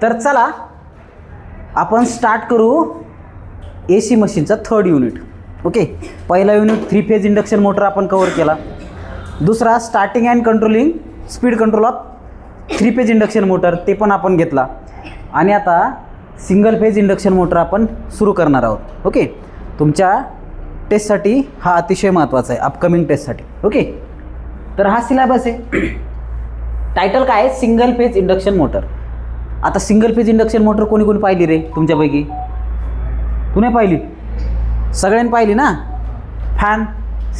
तर चला आपण स्टार्ट करू AC मशीनचा थर्ड युनिट. ओके, पहिला युनिट 3 फेज इंडक्शन मोटर आपण कव्हर केला. दुसरा starting and controlling speed control of 3 phase induction motor, ते पण आपण घेतला. आणि आता सिंगल फेज इंडक्शन मोटर आपण सुरू करणार आहोत. ओके, तुमच्या टेस्टसाठी हा अतिशय महत्त्वाचा आहे, अपकमिंग टेस्टसाठी. ओके, तर हा सिलेबस आहे. टायटल काय आहे? Single phase induction motor. आता सिंगल फेज इंडक्शन मोटर कोणी कोणी पाहिली रे तुमच्यापैकी? तू नाही पाहिली? सगळ्यांनी पाहिली ना. Fan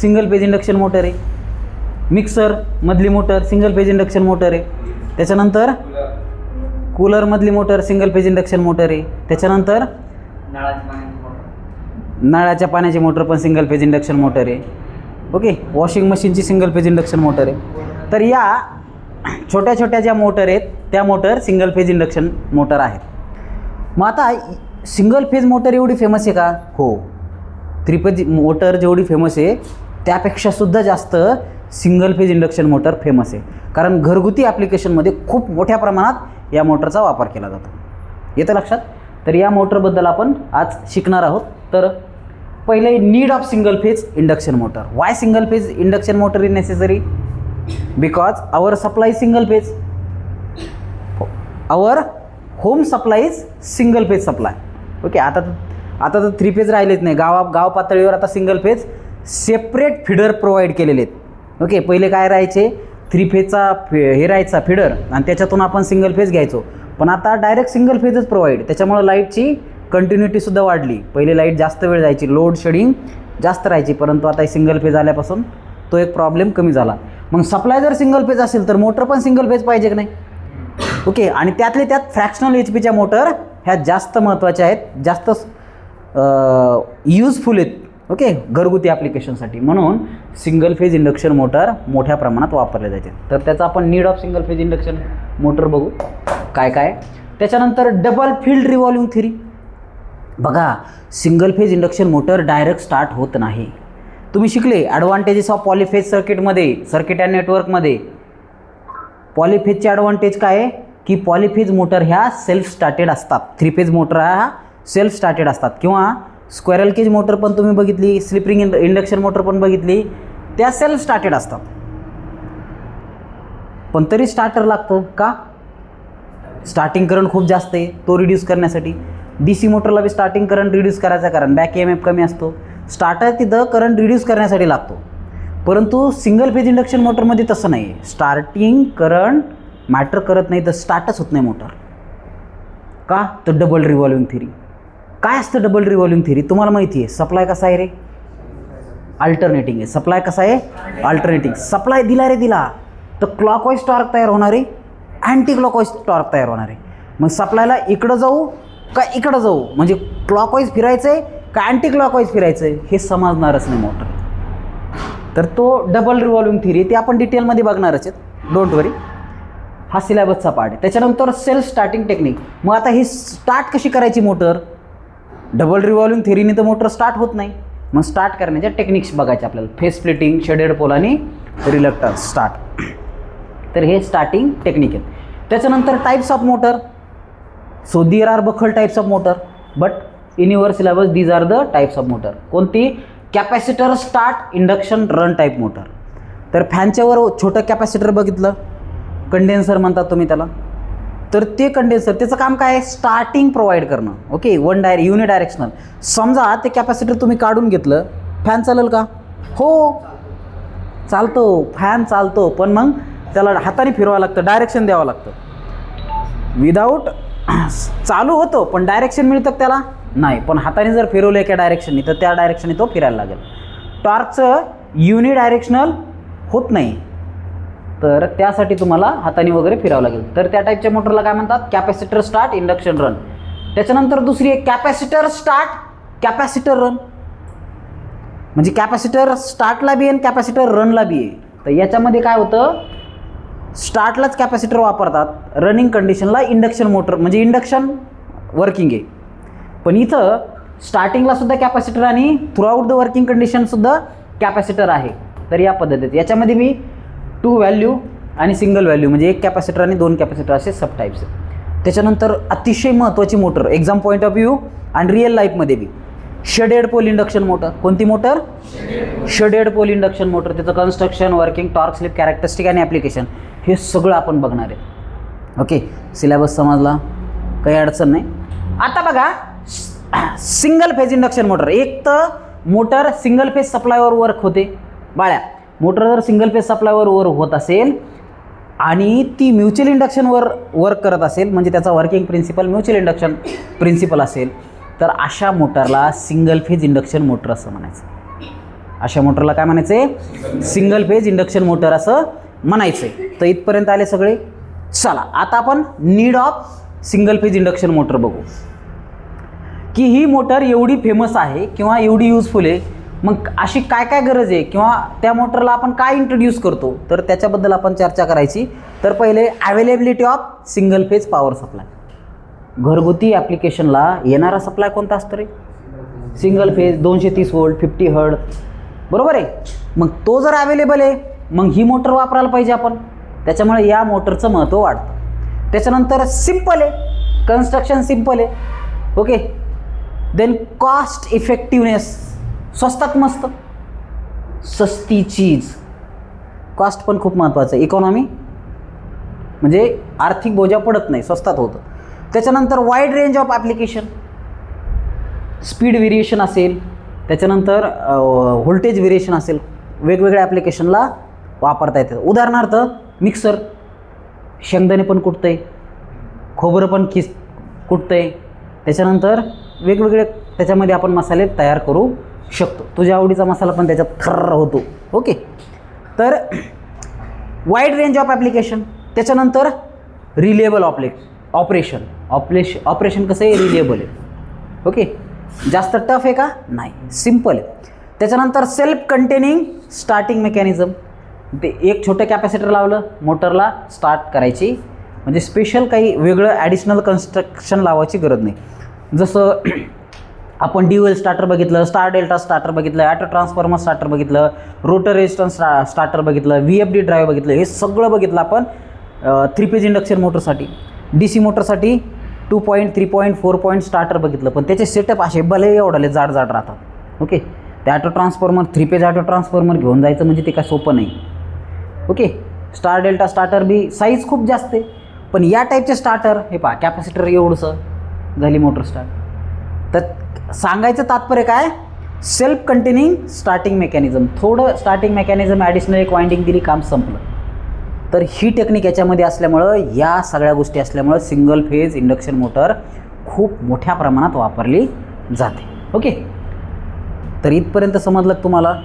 single phase induction motor आहे. मिक्सर मधली motor single phase induction motor आहे. त्याच्यानंतर कूलर मधली motor single phase induction motor आहे. त्याच्यानंतर नळाच्या पाण्याची मोटर पण सिंगल फेज इंडक्शन मोटर आहे. ओके, वॉशिंग मशीनची सिंगल फेज इंडक्शन मोटर आहे. तर या छोट्या छोट्या ज्या मोटर आहेत त्या motor single phase induction motor आहेत. मग आता सिंगल फेज मोटर एवढी फेमस आहे का? हो, 3 फेज मोटर जेवढी फेमस आहे त्यापेक्षा सुद्धा जास्त single phase induction motor famous आहे. कारण घरगुती ॲप्लिकेशनमध्ये खूप मोठ्या प्रमाणात या मोटरचा वापर केला जातो. येतं लक्षात? तर या मोटरबद्दल आपण आज शिकणार आहोत. तर पहिले need of single phase induction motor. Why single phase induction motor is necessary? Because our supply single phase, our home supply is single phase supply. Okay, आता तर 3 फेज राहिलेच नाही. गाव पातळीवर आता single phase separate feeder provide केलेले आहेत. Okay, पहिले काय राहायचे? 3 फेजचा हे राहायचा फिडर आणि त्याच्यातून आपण सिंगल फेज घ्यायचो. पण आता डायरेक्ट सिंगल फेजच प्रोव्हाइड. त्याच्यामुळं लाईटची कंटिन्युटीसुद्धा वाढली. पहिले लाईट जास्त वेळ जायची, लोड शेडिंग जास्त राहायची. परंतु आता सिंगल फेज आल्यापासून तो एक प्रॉब्लेम कमी झाला. मग सप्लाय जर सिंगल फेज असेल तर मोटर पण सिंगल फेज पाहिजे की नाही? ओके, आणि त्यातले त्यात फ्रॅक्शनल HP मोटर ह्या जास्त महत्त्वाच्या आहेत, जास्त यूजफुल आहेत. ओके, घरगुती ॲप्लिकेशनसाठी. म्हणून सिंगल फेज इंडक्शन मोटर मोठ्या प्रमाणात वापरले जाते. तर त्याचं आपण need of single phase induction motor बघू काय काय. त्याच्यानंतर डबल फील्ड रिव्हॉल्विंग थिअरी. बघा, single phase induction motor direct start होत नाही. तुम्ही शिकले ॲडव्हान्टेजेस ऑफ पॉलीफेज सर्किटमध्ये, सर्किट अँड नेटवर्कमध्ये. पॉलीफेजचे ॲडव्हान्टेज काय आहे की पॉलीफेज मोटर ह्या सेल्फ स्टार्टेड असतात. 3 फेज मोटर ह्या सेल्फ स्टार्टेड असतात. किंवा स्क्वेरल केज मोटर पण तुम्ही बघितली, स्लिप रिंग इंडक्शन मोटर पण बघितली, त्या सेल्फ स्टार्टेड असतात. पण तरी स्टार्टर लागतं का? स्टार्टिंग करंट खूप जास्त आहे, तो रिड्यूस करण्यासाठी. DC मोटरला बी स्टार्टिंग करंट रिड्यूस करायचा, कारण बॅक EMF कमी असतो. स्टार्टर तिथं करंट रिड्यूस करण्यासाठी लागतो. परंतु सिंगल फेज इंडक्शन मोटरमध्ये तसं नाही आहे. स्टार्टिंग करंट मॅटर करत नाही, तर स्टार्टच होत नाही मोटर. का? तर डबल रिव्हॉल्विंग थिअरी. काय असतं डबल रिव्हॉल्विंग थिअरी? तुम्हाला माहिती आहे. सप्लाय कसा आहे रे? अल्टरनेटिंग आहे. सप्लाय कसा आहे? अल्टरनेटिंग. सप्लाय दिला रे दिला तर क्लॉकवाईज टॉर्क तयार होणार आहे, अँटी क्लॉकवाईज टॉर्क तयार होणार आहे. मग सप्लायला इकडं जाऊ का इकडं जाऊ, म्हणजे क्लॉकवाईज फिरायचं आहे का अँटी क्लॉकवाईज फिरायचं आहे, हे समजणारच नाही मोटर. तर तो डबल रिव्हॉल्विंग थिअरी ते आपण डिटेलमध्ये बघणारच आहेत, डोंट वरी. हा सिलेबसचा पार्ट आहे. त्याच्यानंतर सेल्फ स्टार्टिंग टेक्निक. मग आता ही स्टार्ट कशी करायची मोटर? डबल रिव्हॉल्विंग थिअरीने तर मोटर स्टार्ट होत नाही. मग स्टार्ट करण्याच्या टेक्निक्स बघायचे आपल्याला. फेस स्प्लिटिंग, शेडेड पोल आणि रिलक्टन्स स्टार्ट. तर हे स्टार्टिंग टेक्निक आहेत. त्याच्यानंतर types of motor. So there are बखल types of motor, but in your syllabus these are the types of motor. कोणती? Capacitor start induction run type motor. तर फॅनच्यावर छोटं कॅपॅसिटर बघितलं, कंडेन्सर म्हणतात तुम्ही त्याला. तर ते कंडेन्सर त्याचं काम काय आहे? स्टार्टिंग प्रोव्हाइड करणं. Okay, unidirectional. समजा ते कॅपॅसिटर तुम्ही काढून घेतलं, फॅन चालेल का? हो चालतो, फॅन चालतो, पण मग त्याला हाताने फिरवावं लागतं, डायरेक्शन द्यावं लागतं. विदाऊट चालू होतो पण डायरेक्शन मिळतं त्याला नाही. पण हाताने जर फिरवलं एका डायरेक्शननी तर त्या डायरेक्शनने तो फिरायला लागेल. टॉर्कचं युनिडायरेक्शनल होत नाही, तर त्यासाठी तुम्हाला हाताने वगैरे फिरावं लागेल. तर त्या टाईपच्या मोटरला काय म्हणतात? Capacitor start induction run. त्याच्यानंतर दुसरी आहे कॅपॅसिटर स्टार्ट कॅपॅसिटर रन. म्हणजे कॅपॅसिटर स्टार्टला बी आहे आणि कॅपॅसिटर रनला बी आहे. तर याच्यामध्ये काय होतं? स्टार्टलाच कॅपॅसिटर वापरतात, रनिंग कंडिशनला इंडक्शन मोटर म्हणजे इंडक्शन वर्किंग आहे. पण इथं स्टार्टिंगला सुद्धा कॅपॅसिटर आणि थ्रूआउट द वर्किंग कंडिशनसुद्धा कॅपॅसिटर आहे. तर या पद्धतीत याच्यामध्ये मी 2 व्हॅल्यू आणि सिंगल व्हॅल्यू म्हणजे 1 कॅपॅसिटर आणि 2 कॅपॅसिटर असे सब टाईप्स आहेत. त्याच्यानंतर अतिशय महत्त्वाची motor exam point of view आणि रिअल लाईफमध्ये बी, शेडेड पोल इंडक्शन मोटर. कोणती motor? Shaded pole induction motor. त्याचं construction, working, torque slip characteristic आणि ॲप्लिकेशन हे सगळं आपण बघणार आहे. ओके, सिलेबस समजला, काही अडचण नाही. आता बघा सिंगल फेज इंडक्शन मोटर. एक तर मोटर सिंगल फेज सप्लायवर वर्क होते बाळ्या. मोटर जर सिंगल फेज सप्लायवर वर्क होत असेल आणि ती म्युच्युअल इंडक्शनवर वर्क करत असेल, म्हणजे त्याचा working principle mutual induction principle असेल, तर अशा मोटरला सिंगल फेज इंडक्शन मोटर असं म्हणायचं. अशा मोटरला काय म्हणायचं? सिंगल फेज इंडक्शन मोटर असं म्हणायचं. तर इथपर्यंत आले सगळे. चला आता आपण need of single phase induction motor बघू, की ही मोटर एवढी फेमस आहे किंवा एवढी यूजफुल आहे, मग अशी काय काय गरज आहे किंवा त्या मोटरला आपण काय इंट्रोड्यूस करतो, तर त्याच्याबद्दल आपण चर्चा करायची. तर पहिले availability of single phase power supply. घरगुती ॲप्लिकेशनला येणारा सप्लाय कोणता असतो रे? सिंगल फेज 230 वोल्ट 50 हर्ट्झ, बरोबर आहे. मग तो जर अवेलेबल आहे मग ही मोटर वापरायला पाहिजे आपण. त्याच्यामुळे या मोटरचं महत्त्व वाढतं. त्याच्यानंतर सिम्पल आहे, कन्स्ट्रक्शन सिम्पल आहे. ओके, देन कॉस्ट इफेक्टिवनेस, स्वस्तात मस्त, सस्ती चीज. कॉस्ट पण खूप महत्त्वाचं आहे. इकॉनॉमी म्हणजे आर्थिक बोजा पडत नाही, स्वस्तात होतं. त्याच्यानंतर wide range of application, speed variation असेल, त्याच्यानंतर व्होल्टेज व्हेरिएशन असेल, वेगवेगळ्या ॲप्लिकेशनला वापरता येतं. उदाहरणार्थ मिक्सर, शेंगदाणे पण कुटतंय, खोबरं पण कुटतंय, त्याच्यानंतर वेगवेगळे त्याच्यामध्ये आपण मसाले तयार करू शकतो. तुझ्या आवडीचा मसाला पण त्याच्यात खर्र होतो. ओके, तर वाईड रेंज ऑफ ॲप्लिकेशन. त्याच्यानंतर रिलेबल ऑपरेशन कसं आहे? रिलेबल आहे. ओके, जास्त टफ आहे का? नाही, सिम्पल आहे. त्याच्यानंतर सेल्फ कंटेनिंग स्टार्टिंग मेकॅनिझम. ते एक छोटं कॅपॅसिटर लावलं, मोटरला स्टार्ट करायची, म्हणजे स्पेशल काही वेगळं ॲडिशनल कन्स्ट्रक्शन लावायची गरज नाही. जसं आपण ड्युअल स्टार्टर बघितलं, स्टार डेल्टा स्टार्टर बघितलं, ॲटो ट्रान्सफॉर्मर स्टार्टर बघितलं, रोटर रेजिस्टन्स स्टार्टर बघितलं, VFD ड्राईव्ह बघितलं, हे सगळं बघितलं आपण 3 फेज इंडक्शन मोटरसाठी. DC मोटरसाठी 2 पॉईंट 3 पॉईंट 4 पॉईंट स्टार्टर बघितलं, पण त्याचे सेटअप असे भले एवढाले जाड राहतात. ओके, ते auto transformer 3 phase auto transformer घेऊन जायचं म्हणजे ते काय सोपं नाही. ओके, स्टार डेल्टा स्टार्टर बी साईज खूप जास्त आहे, पण या टाईपचे स्टार्टर हे पहा, कॅपॅसिटर एवढंसं झाली मोटर स्टार्ट. तर सांगायचं तात्पर्य काय? Self containing starting mechanism. थोडं स्टार्टिंग मेकॅनिझम ॲडिशनल एक वाइंडिंग दिली, काम संपलं. तर ही टेक्निक याच्यामध्ये असल्यामुळं, या सगळ्या गोष्टी असल्यामुळं सिंगल फेज इंडक्शन मोटर खूप मोठ्या प्रमाणात वापरली जाते. ओके, तर इथपर्यंत समजलं तुम्हाला?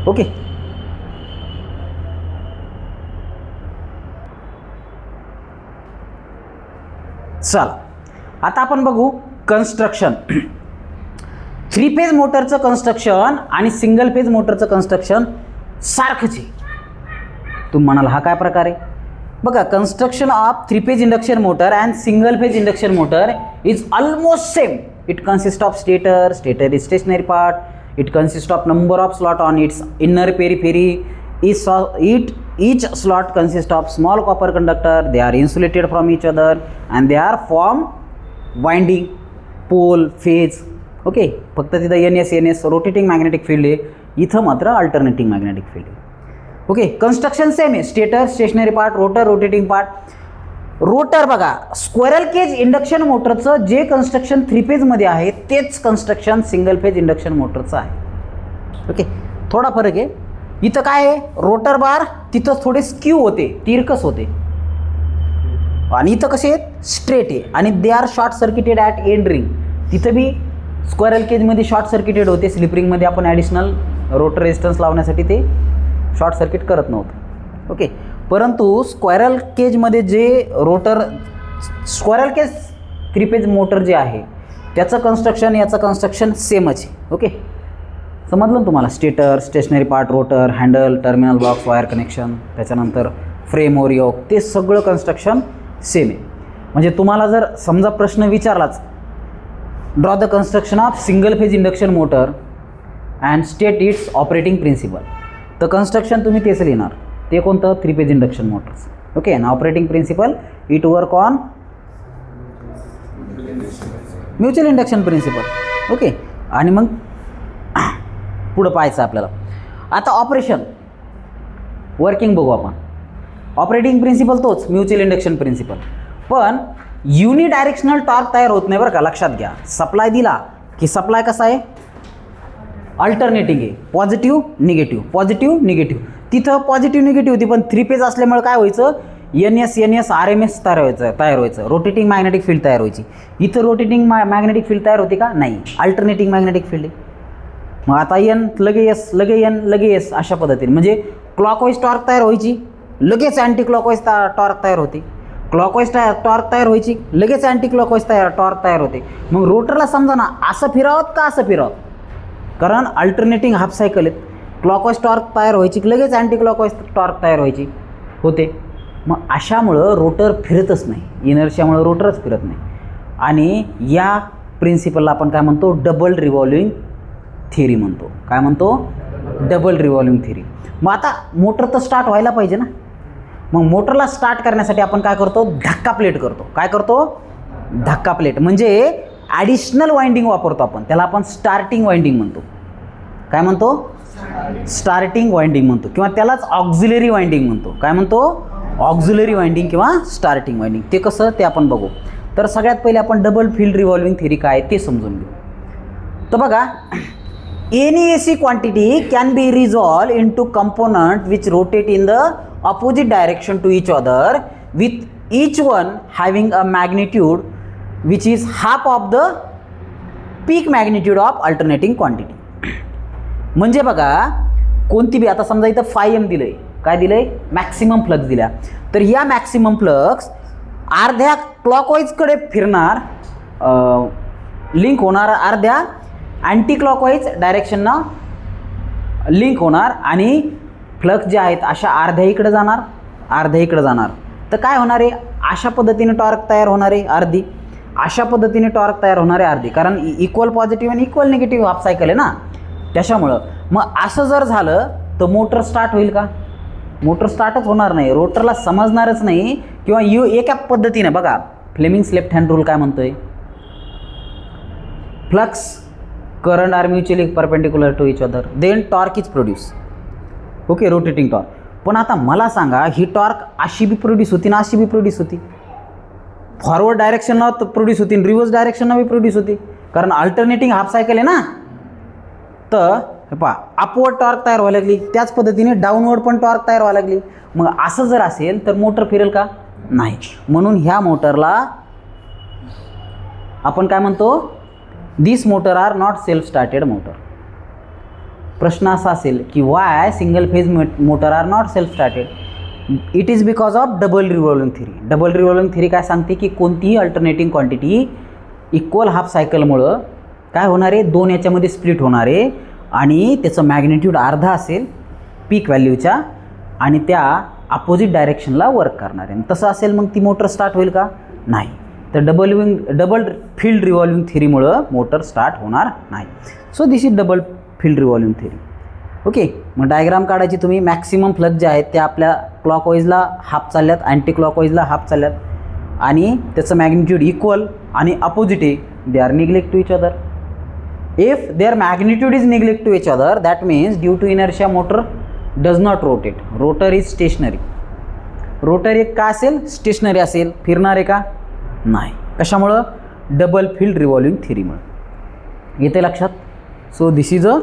ओके, चला आता आपण बघू कन्स्ट्रक्शन. 3 फेज मोटरचं कन्स्ट्रक्शन आणि सिंगल फेज मोटरचं कन्स्ट्रक्शन सारखंच आहे. तुम्ही म्हणाल हा काय प्रकार आहे? बघा, construction of 3 phase induction motor and single phase induction motor is almost same. It consist of stator is stationary part, it consist of number of slot on it's inner periphery. Each slot consists of small copper conductor. They are insulated from each other and they are form winding pole phase. Okay, फक्त तिथं NS rotating magnetic field आहे, इथं मात्र alternating magnetic field आहे. Okay, construction same आहे. Stator, stationary part, rotor, rotating part. Rotor बघा, squirrel cage induction मोटरचं जे कन्स्ट्रक्शन 3 फेजमध्ये आहे तेच कन्स्ट्रक्शन सिंगल फेज इंडक्शन मोटरचं आहे. ओके, थोडा फरक आहे. इथं काय आहे? रोटर बार तिथं थोडे स्क्यू होते, तिरकस होते, आणि इथं कसे आहेत? स्ट्रेट आहे. आणि they are short circuited at end ring. तिथं बी स्क्वेरल केजमध्ये शॉर्ट सर्किटेड होते, स्लिप रिंगमध्ये आपण ॲडिशनल रोटर रेजिस्टन्स लावण्यासाठी ते शॉर्ट सर्किट करत नव्हतं. ओके, परंतु स्क्वेरल केजमध्ये जे स्क्वेरल केज 3 फेज मोटर जे आहे त्याचं कन्स्ट्रक्शन याचं कन्स्ट्रक्शन सेमच आहे. ओके, समजलं तुम्हाला? Stator, stationary part, rotor, handle, terminal box, wire connection, त्याच्यानंतर फ्रेम और योक, ते सगळं कन्स्ट्रक्शन सेम आहे. म्हणजे तुम्हाला जर समजा प्रश्न विचारलाच, draw the construction of single phase induction motor and state its operating principle, तर कन्स्ट्रक्शन तुम्ही तेच लिहिणार. ते कोणतं? 3 phase induction motors. Okay, and operating principle, it work on mutual induction principle. Okay. आणि मग पुढं पाहायचं आपल्याला. आता ऑपरेशन वर्किंग बघू आपण. ऑपरेटिंग प्रिन्सिपल तोच म्युच्युअल इंडक्शन प्रिन्सिपल, पण युनिडायरेक्शनल टॉर्क तयार होत नाही बरं का, लक्षात घ्या. सप्लाय दिला की सप्लाय कसा आहे, अल्टरनेटिंग आहे, पॉझिटिव्ह निगेटिव्ह, पॉझिटिव्ह निगेटिव्ह. तिथं पॉझिटिव्ह निगेटिव्ह होती, पण 3 फेज असल्यामुळे काय व्हायचं, NS RMS तयार व्हायचं, रोटेटिंग मॅग्नेटिक फील्ड तयार व्हायची. इथं रोटेटिंग मॅग्नेटिक फील्ड तयार होती का, नाही, अल्टरनेटिंग मॅग्नेटिक फील्ड आहे. मग आता N लगे S लगे N लगे S अशा पद्धतीने, म्हणजे क्लॉकवाईज टॉर्क तयार व्हायची, लगेच अँटी क्लॉकवाईज टॉर्क तयार होते, क्लॉकवाईज टॉर्क तयार व्हायची, लगेच अँटी क्लॉकवाईज टॉर्क तयार होते. मग रोटरला समजा ना असं फिरावत का असं फिरावत, कारण अल्टरनेटिंग हाफ सायकल आहेत, क्लॉकवाईज टॉर्क तयार व्हायची, लगेच अँटी क्लॉकवाईज टॉर्क तयार व्हायची होते. मग अशामुळं रोटर फिरतच नाही, इनर्शियामुळं रोटरच फिरत नाही. आणि या प्रिन्सिपलला आपण काय म्हणतो, डबल रिव्हॉल्विंग थिअरी म्हणतो. काय म्हणतो, डबल रिव्हॉल्विंग थिअरी. मग आता मोटर तर स्टार्ट व्हायला पाहिजे ना. मग मोटरला स्टार्ट करण्यासाठी आपण काय करतो, धक्का प्लेट करतो. काय करतो, धक्का प्लेट, म्हणजे ॲडिशनल वाइंडिंग वापरतो आपण, त्याला आपण स्टार्टिंग वाइंडिंग म्हणतो. काय म्हणतो, स्टार्टिंग वाइंडिंग म्हणतो, किंवा त्यालाच ऑक्झिलरी वाइंडिंग म्हणतो. काय म्हणतो, ऑक्झिलरी वाइंडिंग किंवा स्टार्टिंग वाइंडिंग. ते कसं ते आपण बघू. तर सगळ्यात पहिले आपण डबल फील्ड रिव्हॉल्विंग थिअरी काय ते समजून घेऊ. तर बघा, any AC quantity can be resolve into component which rotate in the opposite direction to each other with each one having a magnitude which is half of the peak magnitude of alternating quantity. म्हणजे बघा, कोणती बी, आता समजा इथं 5M दिलंय, काय दिलंय, maximum flux दिला, तर या मॅक्सिमम फ्लक्स अर्ध्या क्लॉकवाईजकडे फिरणार, लिंक होणार, अर्ध्या अँटी क्लॉकवाईज डायरेक्शननं लिंक होणार, आणि फ्लक्स जे आहेत अशा अर्ध्या इकडे जाणार, अर्ध्या इकडे जाणार. तर काय होणार आहे, अशा पद्धतीने टॉर्क तयार होणार आहे अर्धी, अशा पद्धतीने टॉर्क तयार होणार आहे अर्धी, कारण इक्वल पॉझिटिव्ह आणि इक्वल निगेटिव्ह हाफ सायकल आहे ना, त्याच्यामुळं. मग असं जर झालं तर मोटर स्टार्ट होईल का, मोटर स्टार्टच होणार नाही, रोटरला समजणारच नाही. किंवा एका पद्धतीने बघा, फ्लेमिंग्स लेफ्ट हँड रूल काय म्हणतोय, flux current are mutually perpendicular to each other then torque is produce. Okay, rotating torque. पण आता मला सांगा, ही टॉर्क अशी बी प्रोड्यूस होती ना अशी बी प्रोड्यूस होती, फॉरवर्ड डायरेक्शनला प्रोड्यूस होती, रिव्हर्स डायरेक्शनला बी प्रोड्यूस होती, कारण अल्टरनेटिंग हाफ सायकल आहे ना. तर पहा, अपवर्ड टॉर्क तयार व्हायला लागली, त्याच पद्धतीने डाऊनवर्ड पण टॉर्क तयार व्हायला लागली. मग असं जर असेल तर मोटर फिरेल का, नाही. म्हणून ह्या मोटरला आपण काय म्हणतो, this motor are not self started motor. प्रश्न असा असेल की why single phase motor are not self started, it is because of double revolving theory. Double revolving theory काय सांगते की कोणतीही अल्टरनेटिंग क्वांटिटी इक्वल हाफ सायकलमुळं काय होणार आहे, दोन याच्यामध्ये स्प्लिट होणार आहे, आणि त्याचं मॅग्निट्यूड अर्धा असेल पीक व्हॅल्यूच्या, आणि त्या अपोजिट डायरेक्शनला वर्क करणार आहे. तसं असेल मग ती मोटर स्टार्ट होईल का, नाही. तर डबल फील्ड रिव्हॉल्विंग थिअरीमुळं मोटर स्टार्ट होणार नाही. So this is double field revolving theory. Okay, मग डायग्राम काढायची तुम्ही. मॅक्सिमम फ्लक्स जे आहेत त्या आपल्या क्लॉकवाईजला हाफ चालल्यात, अँटी क्लॉकवाईजला हाफ चालल्यात, आणि त्याचं मॅग्निट्यूड इक्वल आणि अपोजिट आहे, they are neglect to each other. If their magnitude is neglect to each other, that means due to inertia motor does not rotate. Rotor is stationary. Rotor एक का असेल, stationery असेल, फिरणार आहे का, नाही. कशामुळं, डबल फील्ड रिव्हॉल्विंग थिअरीमुळे. येते लक्षात. So this is a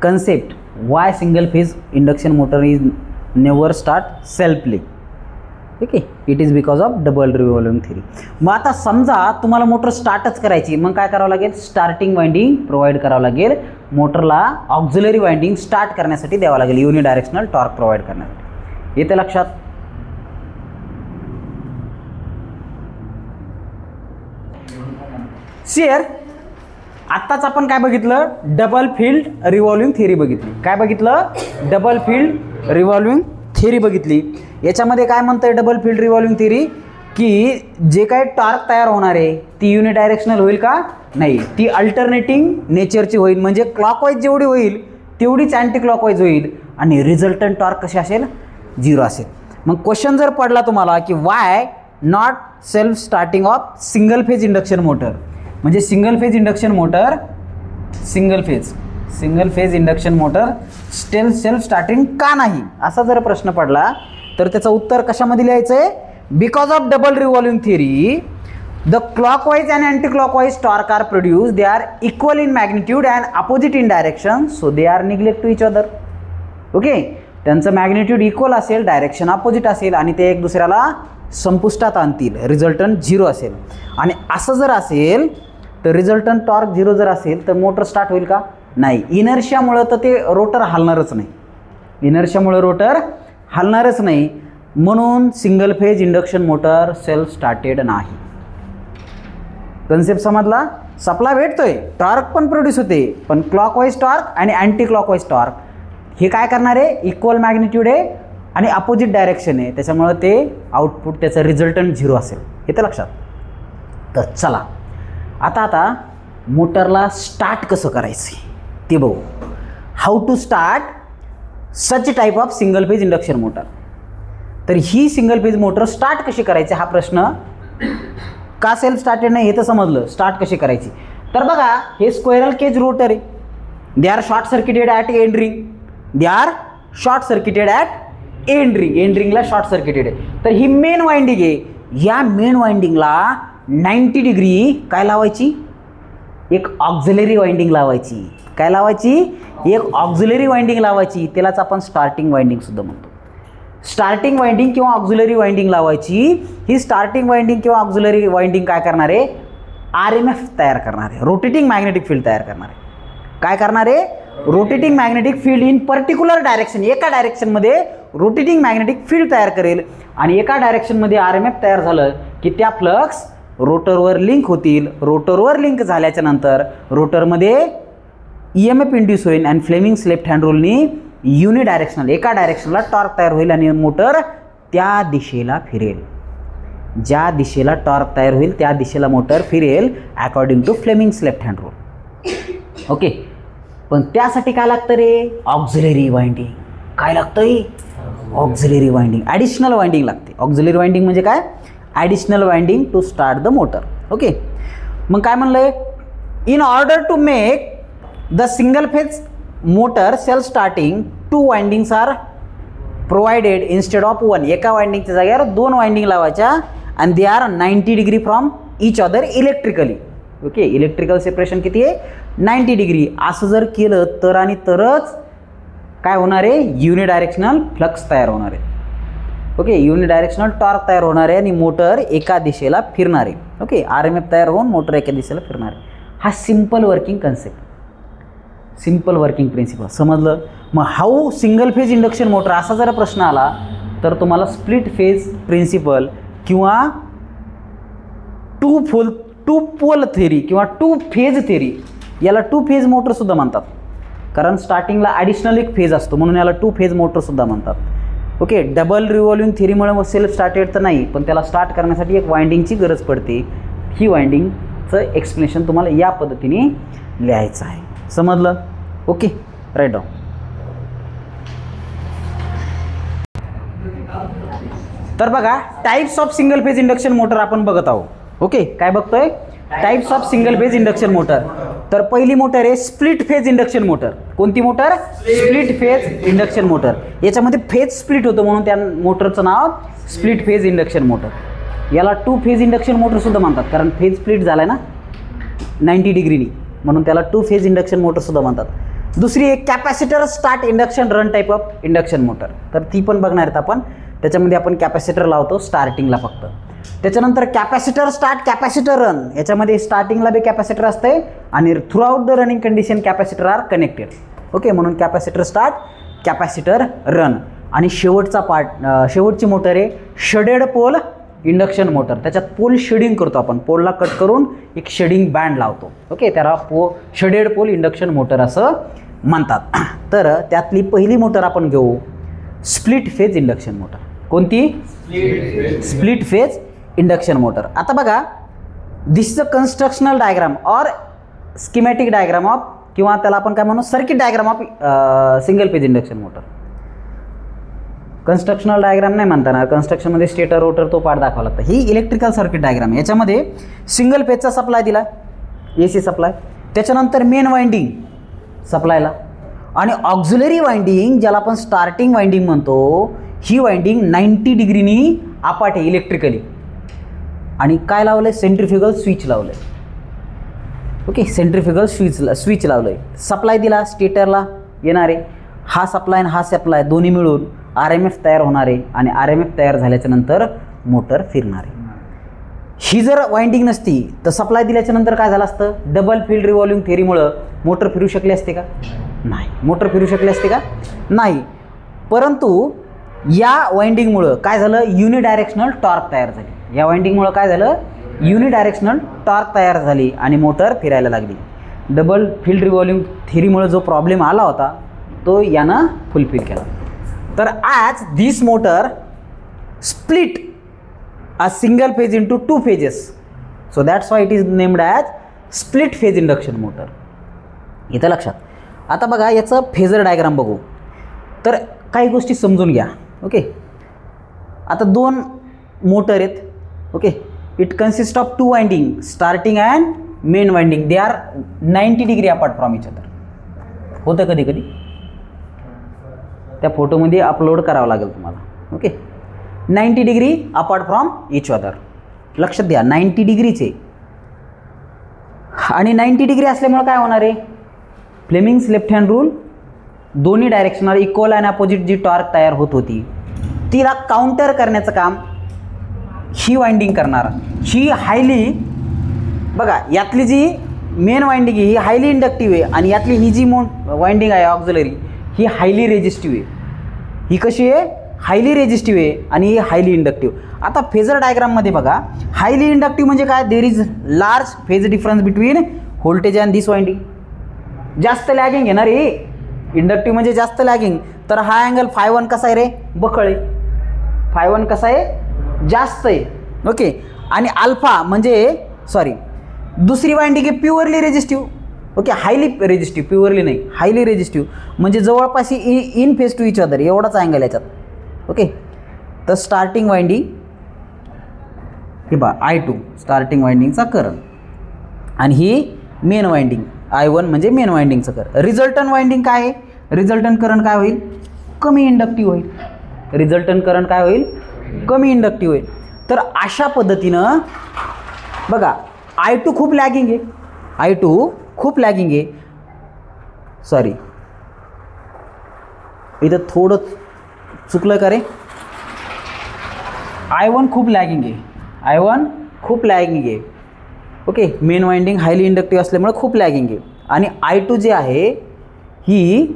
concept why single phase induction motor is never start selfly. Okay, it is because of double revolving theory. मग आता समजा तुम्हाला मोटर स्टार्टच करायची, मग काय करावं लागेल, स्टार्टिंग वाइंडिंग प्रोव्हाइड करावं लागेल. मोटरला ऑक्झिलरी वाइंडिंग स्टार्ट करण्यासाठी द्यावं लागेल, युनिडायरेक्शनल टॉर्क प्रोव्हाइड करण्यासाठी. येते लक्षात. शेअर आत्ताच आपण काय बघितलं, डबल फील्ड रिव्हॉल्विंग थिअरी बघितली. काय बघितलं, डबल फील्ड रिव्हॉल्विंग थिअरी बघितली. याच्यामध्ये काय म्हणतंय डबल फील्ड रिव्हॉल्विंग थिअरी, की जे काही टॉर्क तयार होणार आहे ती युनिडायरेक्शनल होईल का, नाही, ती अल्टरनेटिंग नेचरची होईल. म्हणजे क्लॉकवाईज जेवढी होईल तेवढीच अँटी क्लॉकवाईज होईल, आणि रिझल्टंट टॉर्क कशी असेल, 0 असेल. मग क्वेश्चन जर पडला तुम्हाला की why not self starting of single phase induction motor. म्हणजे single phase induction motor single phase induction motor self starting का नाही असा जर प्रश्न पडला तर त्याचं उत्तर कशामध्ये लिहायचं आहे. Because of double revolving theory the clockwise and anti clockwise torque are produce, they are equal in magnitude and opposite in direction, so they are neglect to each other. Okay, त्यांचं मॅग्निट्यूड इक्वल असेल, direction opposite असेल आणि ते एक दुसऱ्याला संपुष्टात आणतील, resultant 0 असेल. आणि असं जर असेल तर रिझल्टंट टॉर्क 0 जर असेल तर मोटर स्टार्ट होईल का? नाही. इनर्शियामुळं तर ते रोटर हलणारच नाही, इनर्शियामुळं रोटर हलणारच नाही. म्हणून single phase induction motor self started नाही. कन्सेप्ट समजला? सप्लाय भेटतोय, टॉर्क पण प्रोड्यूस होते, पण क्लॉकवाईज टॉर्क आणि अँटी क्लॉकवाईज टॉर्क हे काय करणार आहे, इक्वल मॅग्निट्यूड आहे आणि अपोजिट डायरेक्शन आहे, त्याच्यामुळं ते आउटपुट त्याचं रिझल्टंट 0 असेल. हे तर लक्षात. तर चला आता मोटरला स्टार्ट कसं करायचं ते बघू. How to start such type of single phase induction motor. तर ही सिंगल फेज मोटर स्टार्ट कशी करायची हा प्रश्न, का सेल्फ स्टार्टेड नाही हे तर समजलं, स्टार्ट कशी करायची. तर बघा हे स्क्वेरल केज रोटर आहे, they are short circuited at end ring, they are short circuited at end रिंगला शॉर्ट सर्किटेड आहे. तर ही मेन वाइंडिंग आहे, या मेन वाइंडिंगला 90 डिग्री काय लावायची, एक ऑक्झिलरी वाइंडिंग लावायची. काय लावायची, एक ऑक्झिलरी वाइंडिंग लावायची, त्यालाच आपण स्टार्टिंग वाइंडिंग सुद्धा म्हणतो. स्टार्टिंग वाइंडिंग किंवा ऑक्झिलरी वाइंडिंग लावायची. ही स्टार्टिंग वाइंडिंग किंवा ऑक्झिलरी वाइंडिंग काय करणार आहे, RMF तयार करणार आहे, रोटेटिंग मॅग्नेटिक फील्ड तयार करणार आहे. काय करणार आहे, rotating magnetic field in particular direction, एका डायरेक्शनमध्ये रोटेटिंग मॅग्नेटिक फील्ड तयार करेल. आणि एका डायरेक्शनमध्ये RMF तयार झालं की त्या फ्लक्स रोटरवर लिंक होतील. रोटरवर लिंक झाल्याच्या नंतर रोटरमध्ये EMF इंड्यूस होईल आणि फ्लेमिंग्स लेफ्ट हँड रूलनी युनिडायरेक्शनल एका डायरेक्शनला टॉर्क तयार होईल आणि मोटर त्या दिशेला फिरेल. ज्या दिशेला टॉर्क तयार होईल त्या दिशेला मोटर फिरेल according to Fleming's left hand rule. Okay, पण त्यासाठी काय लागतं रे, ऑक्झिलरी वाइंडिंग. काय लागतं, ऑक्झिलरी वाइंडिंग, ॲडिशनल वाइंडिंग लागते. ऑक्झिलरी वाइंडिंग म्हणजे काय, additional winding to start the motor. Okay, मग काय म्हणलंय, in order to make the single phase motor self starting 2 windings are provided instead of 1. एका वाइंडिंगच्या जागेवर 2 वाइंडिंग लावायच्या आणि they are 90 degree from each other electrically. Okay, electrical separation किती आहे, 90 डिग्री. असं जर केलं तर आणि तरच काय होणार आहे, युनिडायरेक्शनल फ्लक्स तयार होणार आहे. ओके, युनिडायरेक्शनल टॉर्क तयार होणार आहे आणि मोटर एका दिशेला फिरणार आहे. ओके, RMF तयार होऊन मोटर एका दिशेला फिरणार आहे. हा simple working concept, simple working principle समजलं. मग how single phase induction motor असा जर प्रश्न आला तर तुम्हाला स्प्लिट फेज प्रिन्सिपल किंवा टू पोल थेरी किंवा 2 फेज थेरी, याला 2 फेज मोटरसुद्धा म्हणतात, कारण स्टार्टिंगला ॲडिशनल एक फेज असतो म्हणून याला 2 फेज मोटरसुद्धा म्हणतात. ओके, डबल रिव्हॉल्विंग थेरीमुळे सेल्फ स्टार्टेड तर नाही, पण त्याला स्टार्ट करण्यासाठी एक वाइंडिंगची गरज पडते. ही वाइंडिंगचं एक्सप्लेनेशन तुम्हाला या पद्धतीने लिहायचं आहे. समजलं? Okay, write down. तर बघा types of single phase induction motor आपण बघत आहोत. ओके, काय बघतोय, types of single phase induction motor. तर पहिली मोटर आहे स्प्लिट फेज इंडक्शन मोटर. कोणती motor, split phase induction motor. याच्यामध्ये फेज स्प्लिट होतं म्हणून त्या मोटरचं नाव स्प्लिट फेज इंडक्शन मोटर. याला 2 फेज इंडक्शन मोटर सुद्धा म्हणतात, कारण फेज स्प्लिट झालाय ना 90 डिग्रीनी, म्हणून त्याला 2 फेज इंडक्शन मोटर सुद्धा म्हणतात. दुसरी एक capacitor start induction run type of induction motor. तर ती पण बघणार आहेत आपण. त्याच्यामध्ये आपण कॅपॅसिटर लावतो स्टार्टिंगला फक्त. त्याच्यानंतर कॅपॅसिटर स्टार्ट कॅपॅसिटर रन, याच्यामध्ये स्टार्टिंगला बी कॅपॅसिटर असते आणि throughout the running condition capacitor are connected. Okay, म्हणून कॅपॅसिटर स्टार्ट कॅपॅसिटर रन. आणि शेवटचा पार्ट, शेवटची मोटर आहे शेडेड पोल इंडक्शन मोटर. त्याच्यात पोल शेडिंग करतो आपण, पोलला कट करून एक शेडिंग बँड लावतो. ओके, त्याला शेडेड पोल इंडक्शन मोटर असं म्हणतात. तर त्यातली पहिली मोटर आपण घेऊ स्प्लिट फेज इंडक्शन मोटर. कोणती, स्प्लिट फेज इंडक्शन मोटर. आता बघा, this is a constructional diagram or schematic diagram of, किंवा त्याला आपण काय म्हणू, circuit diagram of single phase induction motor. Constructional diagram नाही म्हणता येणार, कन्स्ट्रक्शनमध्ये स्टेटर रोटर तो पार्ट दाखवा लागतं. ही इलेक्ट्रिकल सर्किट डायग्राम आहे. याच्यामध्ये सिंगल फेजचा सप्लाय दिला, AC सप्लाय, त्याच्यानंतर मेन वाइंडिंग सप्लायला, आणि ऑक्झिलरी वाइंडिंग ज्याला आपण स्टार्टिंग वाइंडिंग म्हणतो, ही वाइंडिंग 90 डिग्रीनी अपाट आहे इलेक्ट्रिकली. आणि काय लावलं आहे? सेंट्रिफ्युगल स्विच लावलं आहे. ओके, सेंट्रिफ्युगल स्विच लावलं आहे. सप्लाय दिला स्टेटरला येणारे, हा सप्लाय आणि हा सप्लाय दोन्ही मिळून RMF तयार होणार आहे, आणि RMF तयार झाल्याच्या नंतर मोटर फिरणार आहे. ही जर वाइंडिंग नसती तर सप्लाय दिल्याच्या नंतर काय झालं असतं? डबल फील्ड रिव्हॉल्विंग थेअरीमुळं मोटर फिरू शकली असते का? नाही. मोटर फिरू शकली असते का? नाही. परंतु या वाइंडिंगमुळं काय झालं? युनिडायरेक्शनल टॉर्क तयार झाली. या वाइंडिंगमुळं काय झालं? युनिडायरेक्शनल टॉर्क तयार झाली आणि मोटर फिरायला लागली. डबल फील्ड रिव्हॉल्विंग थेअरीमुळे जो प्रॉब्लेम आला होता तो यानं फुलफिल केला. तर as this motor split a single phase into 2 phases, so that's why it is named as split phase induction motor. इथं लक्षात. आता बघा याचं फेजर डायग्राम बघू तर काही गोष्टी समजून घ्या. ओके, आता दोन मोटर आहेत. Okay, it consist of 2 winding, starting and main winding. They are 90 degree apart from each other. होतं कधी कधी, त्या फोटोमध्ये अपलोड करावं लागेल तुम्हाला. Okay, 90 degree apart from each other. लक्षात द्या, 90 डिग्रीचे. आणि 90 डिग्री असल्यामुळे काय होणार आहे? फ्लेमिंग्स लेफ्ट हँड रूल, दोन्ही डायरेक्शनल इक्वल आणि अपोजिट जी टॉर्क तयार होत होती तिला काउंटर करण्याचं काम ही वाइंडिंग करणार. ही हायली, बघा यातली जी मेन वाइंडिंग आहे ही हायली इंडक्टिव्ह आहे, आणि यातली ही जी वाइंडिंग आहे ऑक्झिलरी ही हायली रेजिस्टिव्ह आहे. ही कशी आहे? हायली रेजिस्टिव्ह आहे आणि ही हायली इंडक्टिव्ह. आता फेजर डायग्राममध्ये बघा, हायली इंडक्टिव्ह म्हणजे काय? There is large phase difference between voltage and this winding. जास्त लॅगिंग येणार रे. इंडक्टिव्ह म्हणजे जास्त लॅगिंग. तर हा अँगल φ1 कसा आहे रे? बकळ आहे. φ1 कसा आहे? जास्त आहे. ओके, आणि अल्फा म्हणजे दुसरी वाइंडिंग आहे purely resistive. Okay, highly resistive, purely नाही, हायली रेजिस्टिव्ह म्हणजे जवळपास in phase to each other एवढाच अँगल याच्यात. ओके, तर स्टार्टिंग वाइंडिंग हे बा I2 स्टार्टिंग वाइंडिंगचा करंट, आणि ही मेन वाइंडिंग I1 म्हणजे मेन वाइंडिंगचं करंट. रिझल्टंट वाइंडिंग काय आहे? रिझल्टंट करंट काय होईल? कमी इंडक्टिव्ह होईल. रिझल्टंट करंट काय होईल? कमी इंडक्टिव्ह होईल. तर अशा पद्धतीनं बघा I2 खूप लॅगिंग आहे, I2 खूप लॅगिंग आहे. इथं थोडं चुकलं का रे? I1 खूप लॅगिंग आहे, I1 खूप लॅगिंग आहे. Okay, main winding highly inductive असल्यामुळे खूप लॅगिंग आहे. आणि I2 जे आहे ही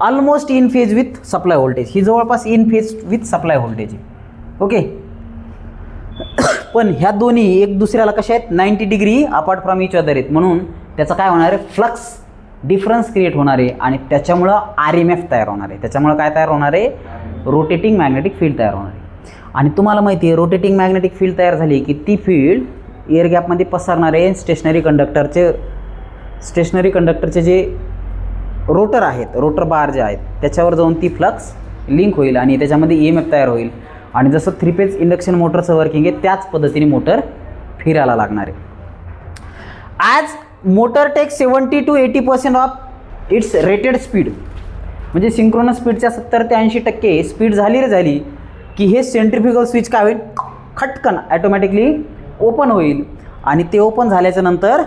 almost in phase with supply voltage, ही जवळपास in phase with supply voltage आहे. ओके, पण ह्या दोन्ही एक दुसऱ्याला कशा आहेत? 90 degree apart from each other आहेत. म्हणून त्याचं काय होणार आहे? फ्लक्स डिफरन्स क्रिएट होणार आहे, आणि त्याच्यामुळं RMF तयार होणार आहे. त्याच्यामुळं काय तयार होणार आहे? रोटेटिंग मॅग्नेटिक फील्ड तयार होणार आहे. आणि तुम्हाला माहिती आहे रोटेटिंग मॅग्नेटिक फील्ड तयार झाली की ती फील्ड एअर गॅपमध्ये पसरणारे स्टेशनरी कंडक्टरचे जे रोटर आहेत, रोटर बार जे आहेत त्याच्यावर जाऊन ती फ्लक्स लिंक होईल आणि त्याच्यामध्ये EMF तयार होईल. आणि जसं 3 फेज इंडक्शन मोटरचं वर्किंग आहे त्याच पद्धतीने मोटर फिरायला लागणार आहे. As motor take 70 to 80% of its rated speed, म्हणजे सिंक्रोनस स्पीडच्या 70 ते 80% स्पीड झाली की हे सेंट्रिफ्युगल स्विच काय होईल? खटकन ॲटोमॅटिकली ओपन होईल. आणि ते ओपन झाल्याच्या नंतर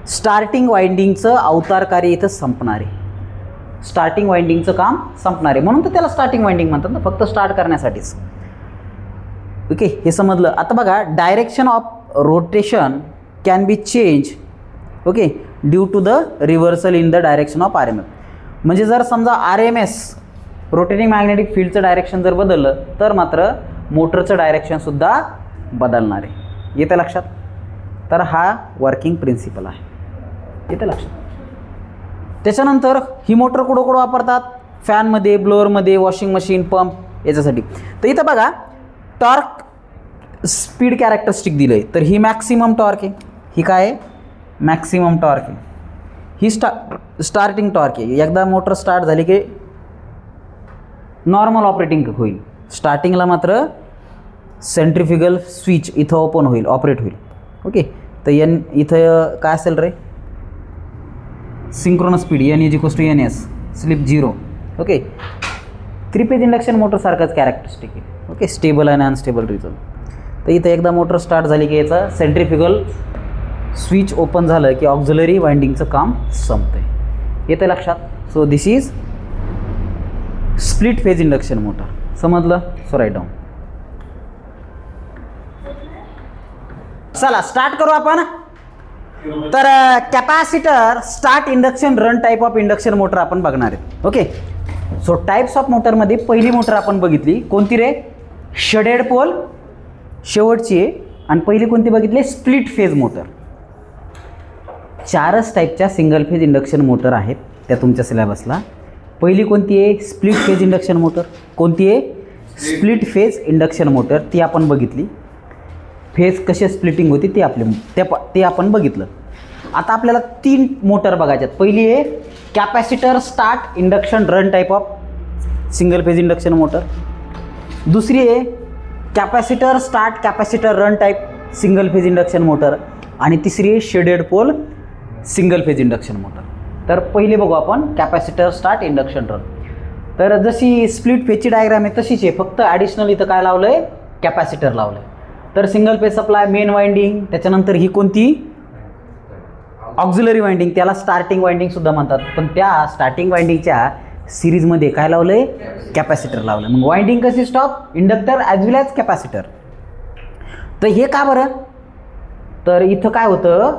स्टार्टिंग वाइंडिंगचं अवतार कार्य इथं संपणार आहे. स्टार्टिंग वाइंडिंगचं काम संपणार आहे, म्हणून तर त्याला स्टार्टिंग वाइंडिंग म्हणतात ना, फक्त स्टार्ट करण्यासाठीच. ओके, हे समजलं. आता बघा, direction of rotation can be change, okay, due to the reversal in the direction of RMF. म्हणजे जर समजा RMS रोटेटिंग मॅग्नेटिक फील्डचं डायरेक्शन जर बदललं तर मात्र मोटरचं डायरेक्शनसुद्धा बदलणार आहे. येतं लक्षात? तर हा वर्किंग प्रिन्सिपल आहे. येतं लक्षात? त्याच्यानंतर ही मोटर कुठं वापरतात? फॅनमध्ये, ब्लोअरमध्ये, वॉशिंग मशीन, पंप याच्यासाठी. तर इथं बघा टॉर्क स्पीड कॅरेक्टरिस्टिक दिलं आहे. तर ही मॅक्सिमम टॉर्क आहे, ही काय आहे? मॅक्सिमम टॉर्क आहे. ही स्टार्टिंग टॉर्क आहे. एकदा मोटर स्टार्ट झाली की नॉर्मल ऑपरेटिंग होईल. स्टार्टिंगला मात्र सेंट्रिफ्युगल स्विच इथं ओपन होईल, ऑपरेट होईल. ओके, तर एन इथं काय असेल रे, synchronous speed N is equals to N S, slip 0. Okay, 3 phase induction motor सारखंच कॅरेक्टरिस्टिक आहे. ओके, स्टेबल आणि अनस्टेबल रिझल्ट. तर इथं एकदा मोटर स्टार्ट झाली की याचा सेंट्रिफ्युगल स्विच ओपन झालं की ऑक्झिलरी वाइंडिंगचं काम संपतं आहे. येतं लक्षात. So this is split phase induction motor. समजलं. So right down. चला स्टार्ट करू आपण. तर capacitor start induction run type of induction motor आपण बघणार आहेत. ओके, सो टाईप्स ऑफ मोटरमध्ये पहिली मोटर आपण बघितली कोणती रे, शेडेड पोल शेवटची आहे. आणि पहिली कोणती बघितली, स्प्लिट फेज मोटर. 4च टाईपच्या सिंगल फेज इंडक्शन मोटर आहेत त्या तुमच्या सिलेबसला. पहिली कोणती आहे, स्प्लिट फेज इंडक्शन मोटर. कोणती आहे, स्प्लिट फेज इंडक्शन मोटर. ती आपण बघितली. फेज कशी स्प्लिटिंग होती ते आपण बघितलं. आता आपल्याला 3 मोटर बघायच्यात. पहिली आहे capacitor start induction run type of single phase induction motor. दुसरी आहे capacitor start capacitor run type single phase induction motor. आणि तिसरी आहे shaded pole single phase induction motor. तर पहिले बघू आपण कॅपॅसिटर स्टार्ट इंडक्शन रन. तर जशी स्प्लिट फेजची डायग्राम आहे तशीच आहे, फक्त ॲडिशनल इथं काय लावलं आहे, कॅपॅसिटर लावलं आहे. तर single phase supply main winding, त्याच्यानंतर ही कोणती ऑक्झिलरी वाइंडिंग, त्याला स्टार्टिंग वाइंडिंग सुद्धा म्हणतात. पण त्या स्टार्टिंग वाइंडिंगच्या सिरीजमध्ये काय लावलं आहे, कॅपॅसिटर लावलं. मग वाइंडिंग कशी स्टॉप, इंडक्टर ॲज वेल ॲज कॅपॅसिटर. तर हे का बरं, तर इथं काय होतं,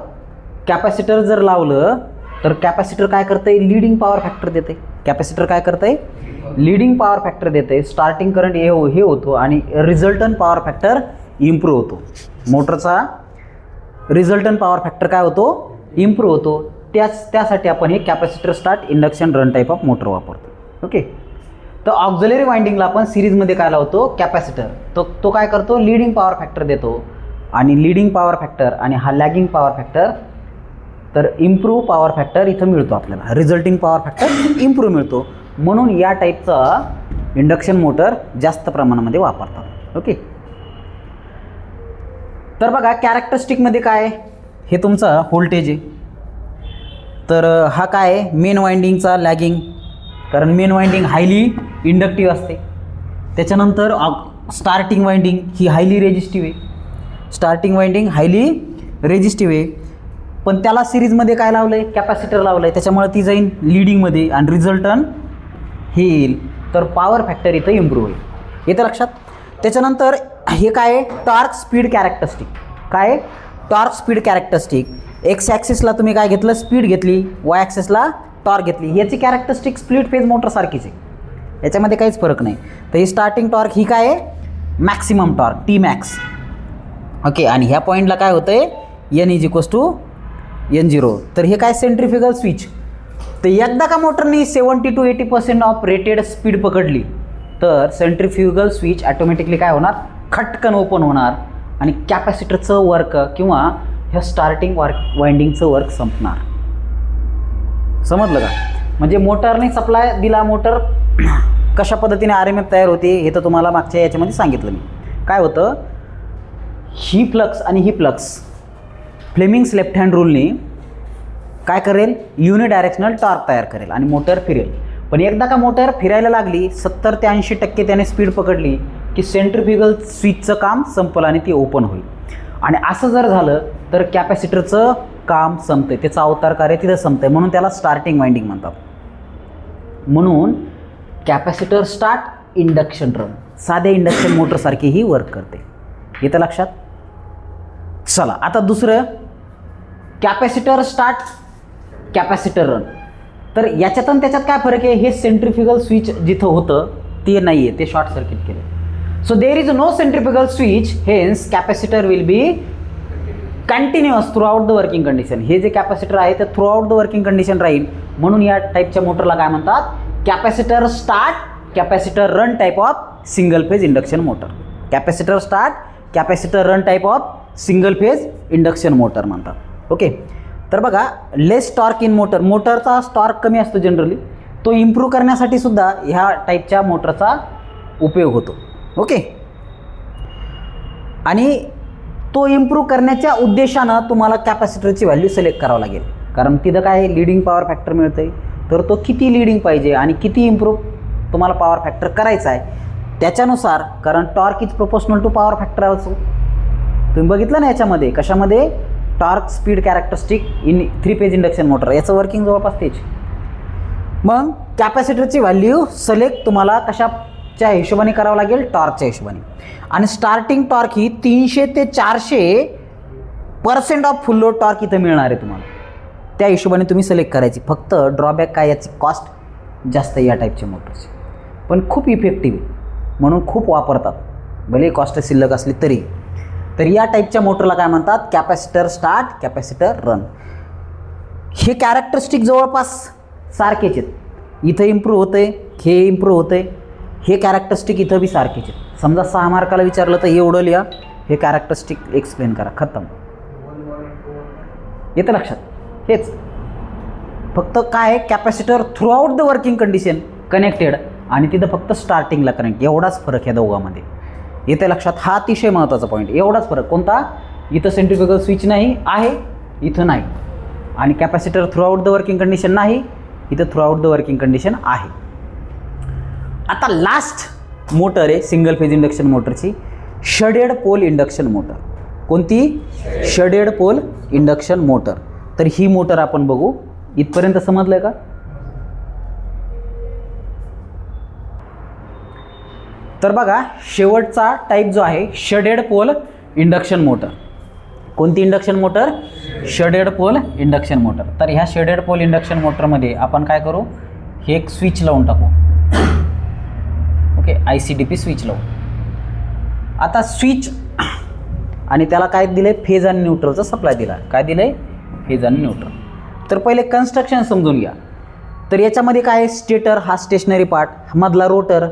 कॅपॅसिटर जर लावलं तर कॅपॅसिटर काय करतं आहे, लीडिंग पॉवर फॅक्टर देते. कॅपॅसिटर काय करतं आहे, लीडिंग पॉवर फॅक्टर देते. स्टार्टिंग करंट हे होतो आणि रिझल्टंट पॉवर फॅक्टर इम्प्रूव्ह होतो. मोटरचा रिझल्टंट पॉवर फॅक्टर काय होतो, इम्प्रूव्ह होतो. त्यासाठी आपण हे capacitor start induction run type of motor वापरतो. ओके, तर ऑक्झिलरी वाइंडिंगला आपण सिरीजमध्ये काय लावतो, कॅपॅसिटर. तो काय करतो, लीडिंग पॉवर फॅक्टर देतो. आणि लीडिंग पॉवर फॅक्टर आणि हा लॅगिंग पॉवर फॅक्टर, तर इम्प्रूव्ह पॉवर फॅक्टर इथं मिळतो आपल्याला. रिझल्टिंग पॉवर फॅक्टर इम्प्रूव्ह मिळतो. म्हणून या टाईपचा इंडक्शन मोटर जास्त प्रमाणामध्ये वापरतात. ओके, तर बघा कॅरेक्टरिस्टिकमध्ये काय, हे तुमचा व्होल्टेज आहे. तर हा काय आहे, मेन वाइंडिंगचा लॅगिंग, कारण मेन वाइंडिंग हायली इंडक्टिव्ह असते. त्याच्यानंतर स्टार्टिंग वाइंडिंग ही हायली रेजिस्टिव्ह आहे. स्टार्टिंग वाइंडिंग हायली रेजिस्टिव्ह आहे, पण त्याला सिरीजमध्ये काय लावलं आहे, कॅपॅसिटर लावलं आहे. त्याच्यामुळे ती जाईन लीडिंगमध्ये आणि रिझल्टन हे येईल. तर पॉवर फॅक्टर इथं इम्प्रूव्ह होईल. येतं लक्षात. त्याच्यानंतर हे काय आहे, टॉर्क स्पीड कॅरेक्टरिस्टिक. काय, टॉर्क स्पीड कॅरेक्टरिस्टिक. एक्स ॲक्सिसला तुम्ही काय घेतलं, स्पीड घेतली, वाय ॲक्सिसला टॉर्क घेतली. याची कॅरेक्टरिस्टिक स्प्लिट फेज मोटर सारखीच आहे, याच्यामध्ये काहीच फरक नाही. तर ही स्टार्टिंग टॉर्क ही काय आहे, maximum torque T max. Okay, आणि ह्या पॉईंटला काय होतं आहे, N is equals to N0. तर हे काय, सेंट्रिफ्युगल स्विच. तर एकदा का मोटरनी 70 to 80% ऑफ रेटेड स्पीड पकडली तर सेंट्रिफ्युगल स्विच ॲटोमॅटिकली काय होणार, खटकन ओपन होणार आणि कॅपॅसिटरचं वर्क किंवा ह्या स्टार्टिंग वाइंडिंगचं वर्क संपणार. समजलं का. म्हणजे मोटरने सप्लाय दिला, मोटर कशा पद्धतीने RMF तयार होते हे तर तुम्हाला मागच्या याच्यामध्ये सांगितलं मी. काय होतं, ही फ्लक्स आणि ही फ्लक्स फ्लेमिंग्स लेफ्ट हँड रूलने काय करेल, युनिडायरेक्शनल टॉर्क तयार करेल आणि मोटर फिरेल. पण एकदा का मोटर फिरायला लागली 70 ते 80% त्याने स्पीड पकडली की सेंट्रिफ्युगल स्विचचं काम संपलं आणि ती ओपन होईल. आणि असं जर झालं तर कॅपॅसिटरचं काम संपतंय, त्याचं अवतार कार्य तिथं संपतंय. म्हणून त्याला स्टार्टिंग वाइंडिंग म्हणतात. म्हणून कॅपॅसिटर स्टार्ट इंडक्शन रन साध्या इंडक्शन मोटरसारखी ही वर्क करते. येतं लक्षात. चला आता दुसरं, कॅपॅसिटर स्टार्ट कॅपॅसिटर रन. तर याच्यात आणि त्याच्यात काय फरक आहे, हे सेंट्रिफ्युगल स्विच जिथं होतं ते नाही आहे, ते शॉर्ट सर्किट केलं. So there is no centrifugal switch, hence capacitor will be continuous throughout the working condition. हे जे कॅपॅसिटर आहे ते throughout the working condition राहील. म्हणून या टाईपच्या मोटरला काय म्हणतात, capacitor start capacitor run type of single phase induction motor. Capacitor start capacitor run type of single phase induction motor म्हणतात. ओके, तर बघा लेस टॉर्क इन मोटर, मोटरचा टॉर्क कमी असतो जनरली. तो इम्प्रूव्ह करण्यासाठी सुद्धा ह्या टाईपच्या मोटरचा उपयोग होतो. ओके. आणि तो इम्प्रूव्ह करण्याच्या उद्देशानं तुम्हाला कॅपॅसिटरची व्हॅल्यू सिलेक्ट करावं लागेल, कारण तिथं काय लिडिंग पॉवर फॅक्टर मिळतं आहे, तर तो किती लिडिंग पाहिजे आणि किती इम्प्रूव्ह तुम्हाला पॉवर फॅक्टर करायचा आहे त्याच्यानुसार, कारण torque is proportional to power factor असो. तुम्ही बघितलं ना याच्यामध्ये कशामध्ये, torque speed characteristic in 3 phase induction motor, याचं वर्किंग जवळपास तेच. मग कॅपॅसिटरची व्हॅल्यू सिलेक्ट तुम्हाला कशाच्या हिशोबाने करावं लागेल, टॉर्कच्या हिशोबाने. आणि स्टार्टिंग टॉर्क ही 300 ते 400% ऑफ फुल लोड टॉर्क इथं मिळणार आहे तुम्हाला. त्या हिशोबाने तुम्ही सिलेक्ट करायची. फक्त ड्रॉबॅक काय, याची कॉस्ट जास्त आहे या टाईपच्या मोटरची, पण खूप इफेक्टिव्ह आहे म्हणून खूप वापरतात, भले कॉस्ट शिल्लक असली तरी. तर या टाईपच्या मोटरला काय म्हणतात, कॅपॅसिटर स्टार्ट, कॅपॅसिटर रन. हे कॅरेक्टरिस्टिक जवळपास सारखेच आहेत. इथं इम्प्रूव्ह होतं आहे, हे इम्प्रूव्ह होतं आहे, हे कॅरेक्टरिस्टिक इथं बी सारखेच आहेत. समजा 6 मार्काला विचारलं तर एवढं लिहा, हे कॅरेक्टरिस्टिक एक्सप्लेन करा, खतम. येतं लक्षात. हेच फक्त काय, capacitor through out the working condition connected आणि तिथं फक्त स्टार्टिंगला कनेक्ट, एवढाच फरक आहे दोघांमध्ये. येते लक्षात. हा अतिशय महत्त्वाचा पॉईंट. एवढाच फरक. कोणता, इथं सेंट्रिफ्युगल स्विच नाही आहे, इथं नाही. आणि capacitor through out the working condition नाही, इथं through out the working condition आहे. आता लास्ट मोटर आहे सिंगल फेज इंडक्शन मोटरची, शेडेड पोल इंडक्शन मोटर. कोणती, शेडेड पोल इंडक्शन मोटर. तर ही मोटर आपण बघू. इथपर्यंत समजलंय का? तर बघा, शेवटचा टाईप जो आहे शेडेड पोल इंडक्शन मोटर. कोणती induction motor, shaded pole induction motor. तर ह्या शेडेड पोल इंडक्शन मोटरमध्ये आपण काय करू, हे एक स्विच लावून टाकू. ओके, ICDP स्विच लावू. आता स्विच आणि त्याला काय दिले, फेज आणि न्यूट्रलचा सप्लाय दिला. काय दिले, फेज आणि न्यूट्रल. तर पहिले कन्स्ट्रक्शन समजून घ्या. तर याच्यामध्ये काय, स्टेटर हा स्टेशनरी पार्ट, मधला रोटर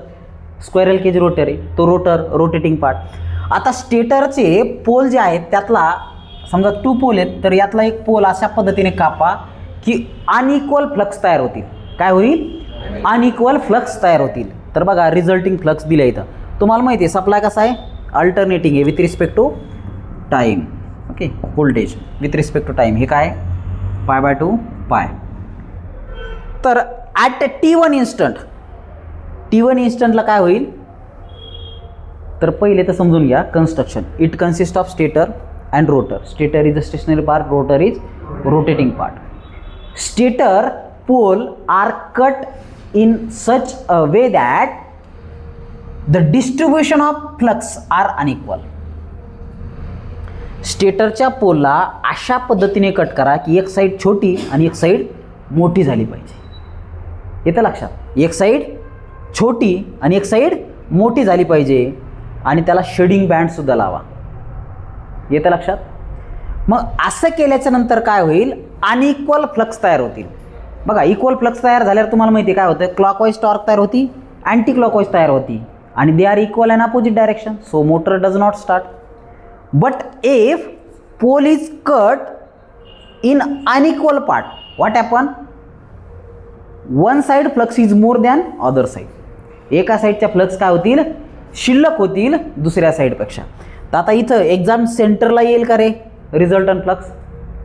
स्क्वेरल केज रोटर आहे, तो रोटर रोटेटिंग पार्ट. आता स्टेटरचे पोल जे आहेत त्यातला समजा 2 पोल आहेत, तर यातला एक पोल अशा पद्धतीने कापा की अनइक्वल फ्लक्स तयार होतील. काय होईल, अनइक्वल फ्लक्स तयार होतील. तर बघा, रिझल्टिंग फ्लक्स दिलं इथं. तुम्हाला माहिती आहे सप्लाय कसा आहे, अल्टरनेटिंग आहे with respect to time. Okay, voltage with respect to time. हे काय, π/2 पाय. तर ॲट T1 इन्स्टंटला काय होईल, तर पहिले तर समजून घ्या construction. It consist of stator and rotor. Stator is a stationary part, rotor is rotating part. Stator pole are cut in such a way that the distribution of flux are unequal. स्टेटरच्या पोलला अशा पद्धतीने cut करा की एक side छोटी आणि एक साईड मोठी झाली पाहिजे. येतं लक्षात. एक साईड छोटी आणि एक साईड मोठी झाली पाहिजे आणि त्याला शेडिंग बँड सुद्धा लावा. येतं लक्षात. मग असं केल्याच्या नंतर काय होईल, अनइक्वल फ्लक्स तयार होतील. बघा, इक्वल फ्लक्स तयार झाल्यावर तुम्हाला माहिती आहे काय होतं, क्लॉकवाईज टॉर्क तयार होती, अँटी क्लॉकवाईज तयार होती आणि they are equal in opposite direction. So motor does not start. But if pole is cut in unequal part, what happen, one side flux is more than other side. एका साईडच्या flux काय होतील, शिल्लक होतील दुसऱ्या साईडपेक्षा. तर आता इथं एक्झाम सेंटरला येईल का रे रिझल्टंट फ्लक्स,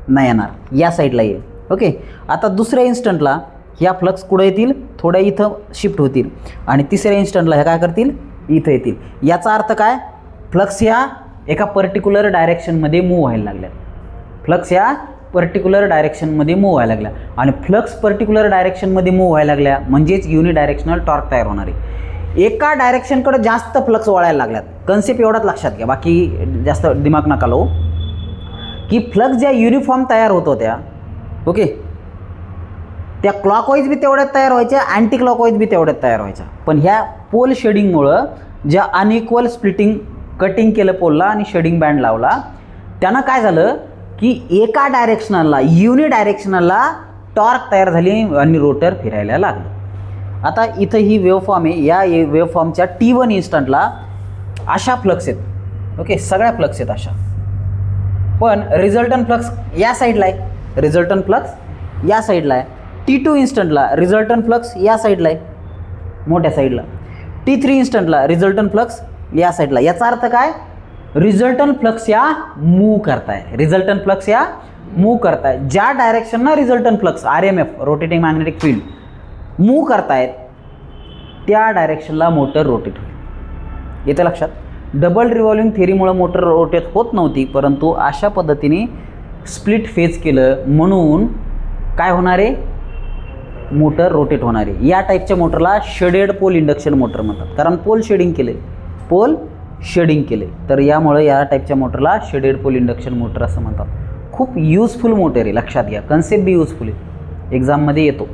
नाही येणार, या साईडला येईल. ओके. आता दुसऱ्या इन्स्टंटला ह्या फ्लक्स कुठं येतील, थोड्या इथं शिफ्ट होतील आणि तिसऱ्या इन्स्टंटला ह्या काय करतील, इथं येतील. याचा अर्थ काय, फ्लक्स ह्या एका पर्टिक्युलर डायरेक्शनमध्ये मूव्ह व्हायला लागल्या. फ्लक्स ह्या पर्टिक्युलर डायरेक्शनमध्ये मूव्ह व्हायला लागल्या आणि फ्लक्स पर्टिक्युलर डायरेक्शनमध्ये मूव्ह व्हायला लागल्या म्हणजेच युनिडायरेक्शनल टॉर्क तयार होणार आहे. एका डायरेक्शनकडे जास्त फ्लक्स वळायला लागल्यात. कन्सेप्ट एवढाच लक्षात घ्या, बाकी जास्त दिमाग नका लावू. की फ्लक्स ज्या युनिफॉर्म तयार होत होत्या, ओके, त्या क्लॉकवाईज बी तेवढ्यात तयार व्हायच्या, अँटी क्लॉकवाईज बी तेवढ्यात तयार व्हायच्या. पण ह्या पोल शेडिंगमुळं ज्या अनइक्वल स्प्लिटिंग, कटिंग केलं पोलला आणि शेडिंग बँड लावला, त्यानं काय झालं की एका डायरेक्शनला, युनिडायरेक्शनला टॉर्क तयार झाली आणि रोटर फिरायला लागलं. आता इथं ही वेवफॉर्म आहे. या वेवफॉर्मच्या T1 इन्स्टंटला अशा फ्लक्स आहेत. ओके, सगळ्या फ्लक्स आहेत अशा. पण रिझल्टंट फ्लक्स या साईडला आहे, रिझल्टंट फ्लक्स या साईडला आहे. T2 इन्स्टंटला रिझल्टंट फ्लक्स या साईडला आहे, मोठ्या साईडला. T3 इन्स्टंटला रिझल्टंट फ्लक्स या साईडला. याचा अर्थ काय, रिझल्टंट फ्लक्स या मूव्ह करताय, रिझल्टंट फ्लक्स या मूव्ह करताय. ज्या डायरेक्शननं resultant flux RMF rotating magnetic field move करतायत त्या डायरेक्शनला मोटर रोटेट होईल. येतं लक्षात. डबल रिव्हॉल्विंग थेरीमुळे मोटर रोटेट होत नव्हती, परंतु अशा पद्धतीने स्प्लिट फेज केलं म्हणून काय होणार आहे, मोटर रोटेट होणार आहे. या टाईपच्या मोटरला शेडेड पोल इंडक्शन मोटर म्हणतात, कारण पोल शेडिंग केले, पोल शेडिंग केले. तर यामुळे या टाईपच्या मोटरला शेडेड पोल इंडक्शन मोटर असं म्हणतात. खूप युजफुल मोटर आहे, लक्षात घ्या. कन्सेप्ट बी युजफुल आहे, एक्झाममध्ये येतो.